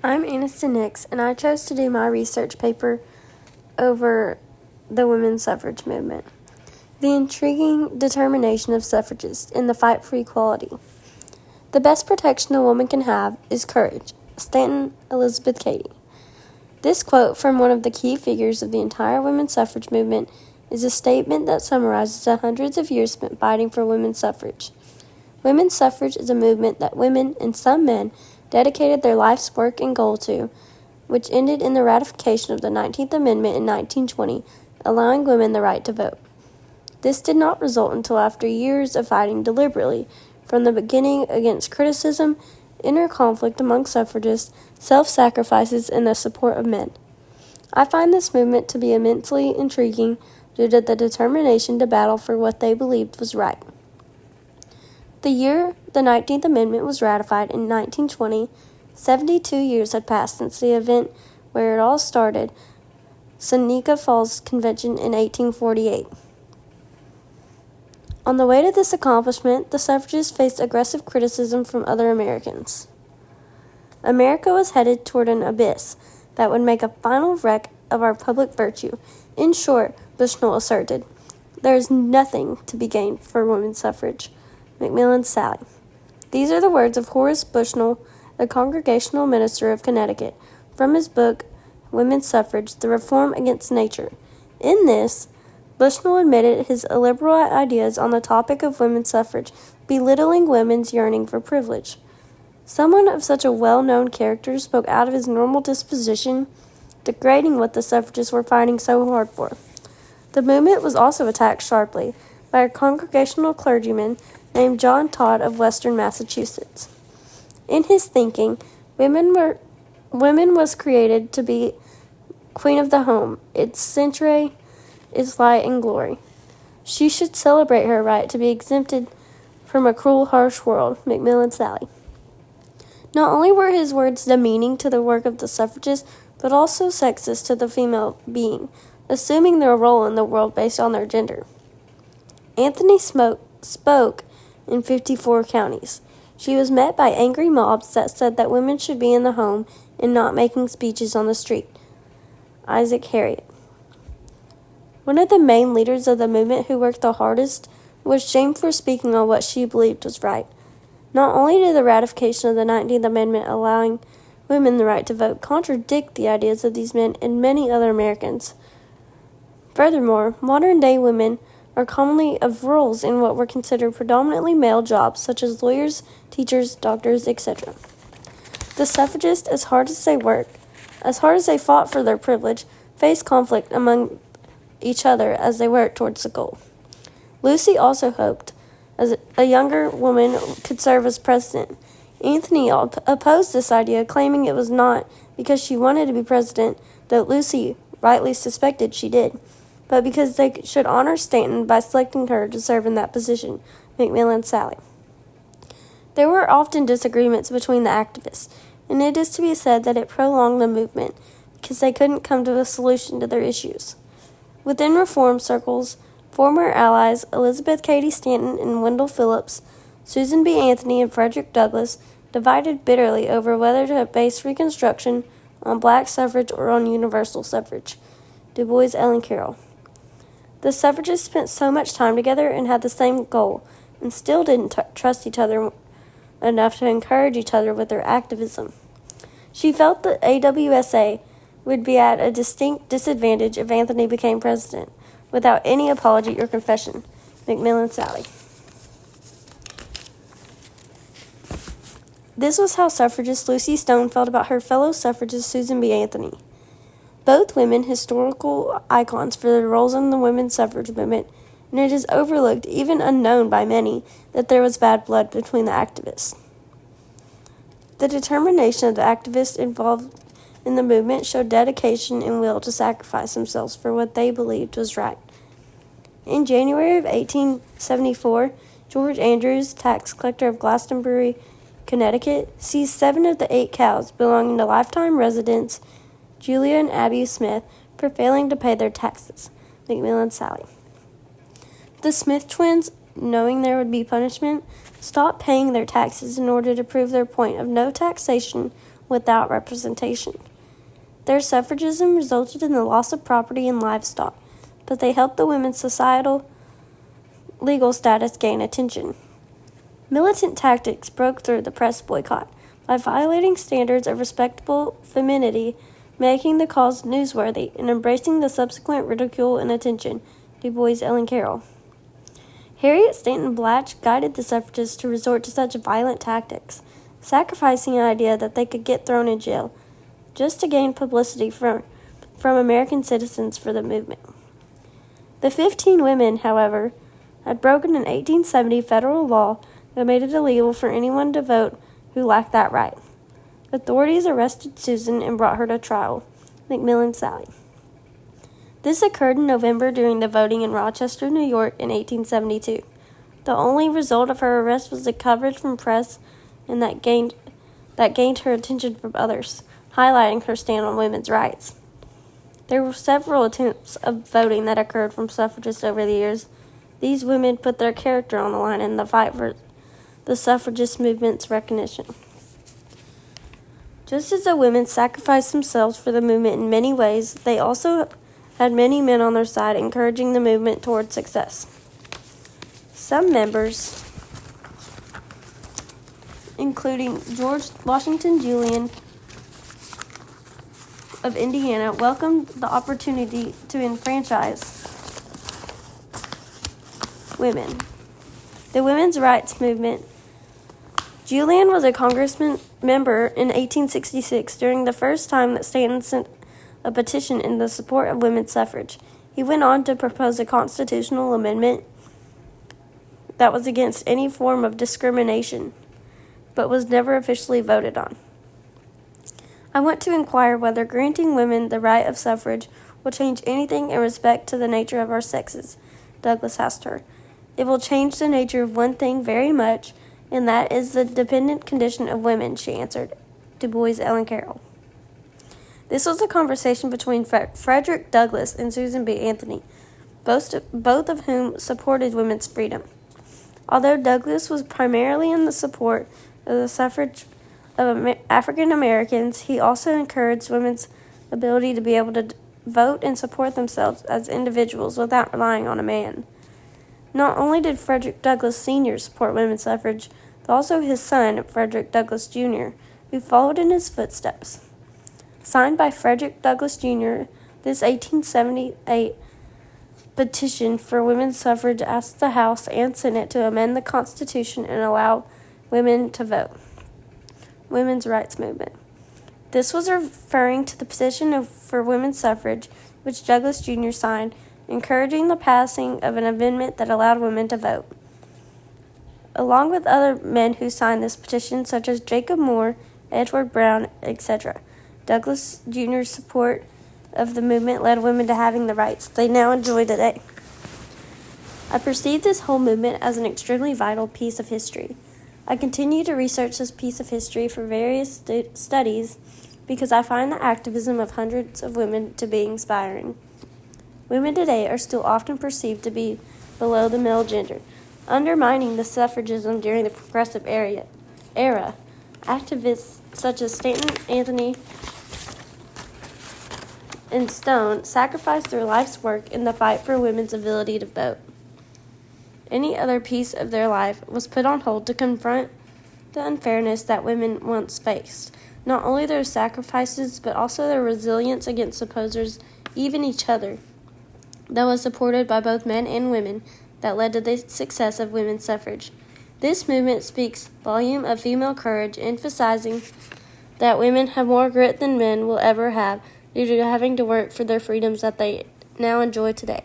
I'm Aniston Nix, and I chose to do my research paper over the women's suffrage movement. The intriguing determination of suffragists in the fight for equality. The best protection a woman can have is courage. Stanton Elizabeth Cady. This quote from one of the key figures of the entire women's suffrage movement is a statement that summarizes the hundreds of years spent fighting for women's suffrage. Women's suffrage is a movement that women, and some men, dedicated their life's work and goal to, which ended in the ratification of the 19th Amendment in 1920, allowing women the right to vote. This did not result until after years of fighting deliberately, from the beginning against criticism, inner conflict among suffragists, self-sacrifices, and the support of men. I find this movement to be immensely intriguing due to the determination to battle for what they believed was right. The year the 19th Amendment was ratified in 1920, 72 years had passed since the event where it all started, Seneca Falls Convention in 1848. On the way to this accomplishment, the suffragists faced aggressive criticism from other Americans. America was headed toward an abyss that would make a final wreck of our public virtue. In short, Bushnell asserted, there is nothing to be gained for women's suffrage. Macmillan Sally. These are the words of Horace Bushnell, the Congregational minister of Connecticut, from his book, Women's Suffrage, The Reform Against Nature. In this, Bushnell admitted his illiberal ideas on the topic of women's suffrage, belittling women's yearning for privilege. Someone of such a well-known character spoke out of his normal disposition, degrading what the suffragists were fighting so hard for. The movement was also attacked sharply by a Congregational clergyman named John Todd of Western Massachusetts. In his thinking, women was created to be queen of the home, its centre, its light and glory. She should celebrate her right to be exempted from a cruel, harsh world. Macmillan Sally. Not only were his words demeaning to the work of the suffragists, but also sexist to the female being, assuming their role in the world based on their gender. Anthony spoke in 54 counties. She was met by angry mobs that said that women should be in the home and not making speeches on the street. Isaac Harriot. One of the main leaders of the movement who worked the hardest was shamed for speaking on what she believed was right. Not only did the ratification of the 19th Amendment allowing women the right to vote contradict the ideas of these men and many other Americans. Furthermore, modern-day women are commonly of roles in what were considered predominantly male jobs, such as lawyers, teachers, doctors, etc. The suffragists, as hard as they fought for their privilege, faced conflict among each other as they worked towards the goal. Lucy also hoped, as a younger woman, could serve as president. Anthony opposed this idea, claiming it was not because she wanted to be president, though Lucy rightly suspected she did, but because they should honor Stanton by selecting her to serve in that position. Macmillan Sally. There were often disagreements between the activists, and it is to be said that it prolonged the movement because they couldn't come to a solution to their issues. Within reform circles, former allies Elizabeth Cady Stanton and Wendell Phillips, Susan B. Anthony and Frederick Douglass divided bitterly over whether to base Reconstruction on black suffrage or on universal suffrage. Du Bois Ellen Carroll. The suffragists spent so much time together and had the same goal, and still didn't trust each other enough to encourage each other with their activism. She felt that AWSA would be at a distinct disadvantage if Anthony became president, without any apology or confession. Macmillan Sally. This was how suffragist Lucy Stone felt about her fellow suffragist Susan B. Anthony. Both women historical icons for their roles in the women's suffrage movement, and it is overlooked, even unknown by many, that there was bad blood between the activists. The determination of the activists involved in the movement showed dedication and will to sacrifice themselves for what they believed was right. In January of 1874, George Andrews, tax collector of Glastonbury, Connecticut, seized 7 of the 8 cows belonging to lifetime residents Julia and Abby Smith for failing to pay their taxes. Macmillan Sally. The Smith twins, knowing there would be punishment, stopped paying their taxes in order to prove their point of no taxation without representation. Their suffragism resulted in the loss of property and livestock, but they helped the women's societal legal status gain attention. Militant tactics broke through the press boycott by violating standards of respectable femininity, making the cause newsworthy, and embracing the subsequent ridicule and attention. Du Bois, Ellen Carroll. Harriet Stanton Blatch guided the suffragists to resort to such violent tactics, sacrificing the idea that they could get thrown in jail just to gain publicity from American citizens for the movement. The 15 women, however, had broken an 1870 federal law that made it illegal for anyone to vote who lacked that right. Authorities arrested Susan and brought her to trial. McMillan Sally. This occurred in November during the voting in Rochester, New York in 1872. The only result of her arrest was the coverage from press and that gained her attention from others, highlighting her stand on women's rights. There were several attempts of voting that occurred from suffragists over the years. These women put their character on the line in the fight for the suffragist movement's recognition. Just as the women sacrificed themselves for the movement in many ways, they also had many men on their side encouraging the movement toward success. Some members, including George Washington Julian of Indiana, welcomed the opportunity to enfranchise women. The women's rights movement. Julian was a congressman member in 1866 during the first time that Stanton sent a petition in the support of women's suffrage. He went on to propose a constitutional amendment that was against any form of discrimination, but was never officially voted on. I want to inquire whether granting women the right of suffrage will change anything in respect to the nature of our sexes, Douglas asked her. It will change the nature of one thing very much, and that is the dependent condition of women, she answered. Du Bois, Ellen Carroll. This was a conversation between Frederick Douglass and Susan B. Anthony, both of whom supported women's freedom. Although Douglass was primarily in the support of the suffrage of African Americans, he also encouraged women's ability to be able to vote and support themselves as individuals without relying on a man. Not only did Frederick Douglass Sr. support women's suffrage, but also his son, Frederick Douglass Jr., who followed in his footsteps. Signed by Frederick Douglass Jr., this 1878 petition for women's suffrage asked the House and Senate to amend the Constitution and allow women to vote. Women's rights movement. This was referring to the petition for women's suffrage, which Douglass Jr. signed, encouraging the passing of an amendment that allowed women to vote. Along with other men who signed this petition, such as Jacob Moore, Edward Brown, etc., Douglass Jr.'s support of the movement led women to having the rights they now enjoy today. I perceive this whole movement as an extremely vital piece of history. I continue to research this piece of history for various studies because I find the activism of hundreds of women to be inspiring. Women today are still often perceived to be below the male gender, undermining the suffragism during the Progressive era. Activists such as Stanton, Anthony, and Stone sacrificed their life's work in the fight for women's ability to vote. Any other piece of their life was put on hold to confront the unfairness that women once faced. Not only their sacrifices, but also their resilience against opposers, even each other, that was supported by both men and women, that led to the success of women's suffrage. This movement speaks volume of female courage, emphasizing that women have more grit than men will ever have due to having to work for their freedoms that they now enjoy today.